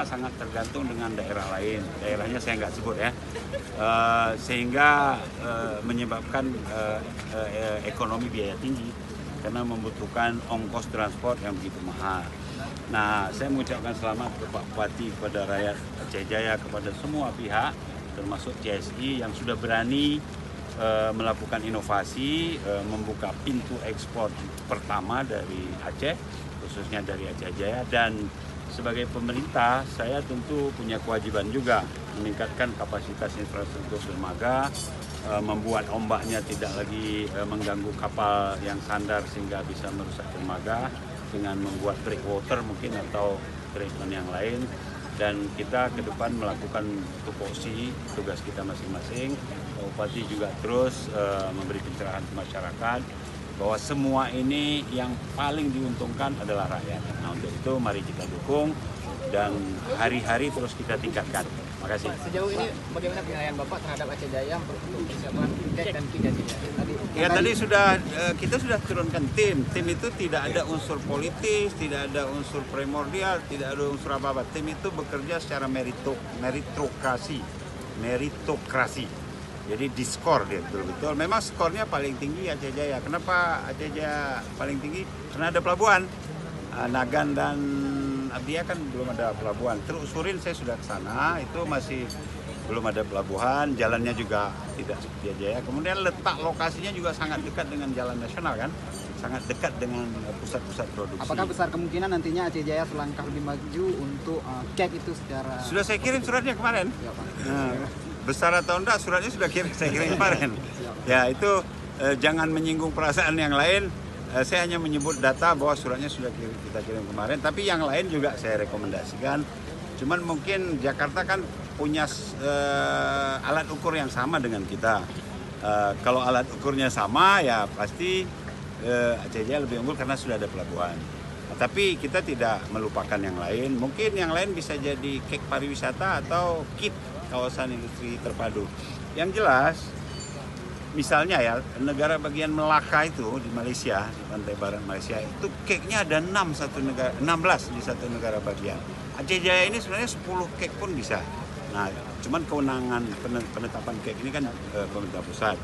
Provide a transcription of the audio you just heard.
sangat tergantung dengan daerah lain. Daerahnya saya nggak sebut ya. Sehingga menyebabkan ekonomi biaya tinggi karena membutuhkan ongkos transport yang begitu mahal. Nah, saya mengucapkan selamat kepada Pak Bupati, kepada rakyat Aceh Jaya, kepada semua pihak, termasuk CSI yang sudah berani melakukan inovasi, membuka pintu ekspor pertama dari Aceh, khususnya dari Aceh Jaya. Dan sebagai pemerintah, saya tentu punya kewajiban juga meningkatkan kapasitas infrastruktur dermaga, membuat ombaknya tidak lagi mengganggu kapal yang sandar sehingga bisa merusak dermaga dengan membuat breakwater mungkin atau treatment yang lain. Dan kita ke depan melakukan tupoksi tugas kita masing-masing. Pak Bupati juga terus memberi pencerahan ke masyarakat bahwa semua ini yang paling diuntungkan adalah rakyat. Nah, untuk itu mari kita dukung dan hari-hari terus kita tingkatkan. Terima kasih. Sejauh ini bagaimana penilaian Bapak terhadap Aceh Jaya untuk persiapan KEK dan KIGAJ? Tadi kita sudah turunkan tim. Tim itu tidak ada unsur politis, tidak ada unsur primordial, tidak ada unsur apa-apa. Tim itu bekerja secara meritokrasi. Jadi diskor dia betul-betul. Memang skornya paling tinggi Aceh Jaya. Kenapa Aceh Jaya paling tinggi? Karena ada pelabuhan. Nagan dan Abdia kan belum ada pelabuhan. Terus Surin saya sudah ke sana, itu masih belum ada pelabuhan. Jalannya juga tidak seperti Aceh Jaya. Kemudian letak lokasinya juga sangat dekat dengan jalan nasional kan. Sangat dekat dengan pusat-pusat produksi. Apakah besar kemungkinan nantinya Aceh Jaya selangkah lebih maju untuk KEK itu secara... Sudah saya kirim suratnya kemarin. Ya, Pak. Nah, besar atau enggak suratnya sudah saya kirim kemarin. Ya itu jangan menyinggung perasaan yang lain. Saya hanya menyebut data bahwa suratnya sudah kita kirim kemarin. Tapi yang lain juga saya rekomendasikan. Cuman mungkin Jakarta kan punya alat ukur yang sama dengan kita. Kalau alat ukurnya sama ya pasti Aceh Jaya lebih unggul karena sudah ada pelabuhan. Tapi kita tidak melupakan yang lain. Mungkin yang lain bisa jadi KEK pariwisata atau KIP, kawasan industri terpadu. Yang jelas, misalnya ya, negara bagian Melaka itu di Malaysia, di pantai barat Malaysia, itu KEK-nya ada 16 di satu negara bagian. Aceh Jaya ini sebenarnya 10 KEK pun bisa. Nah, cuman kewenangan penetapan KEK ini kan pemerintah pusat.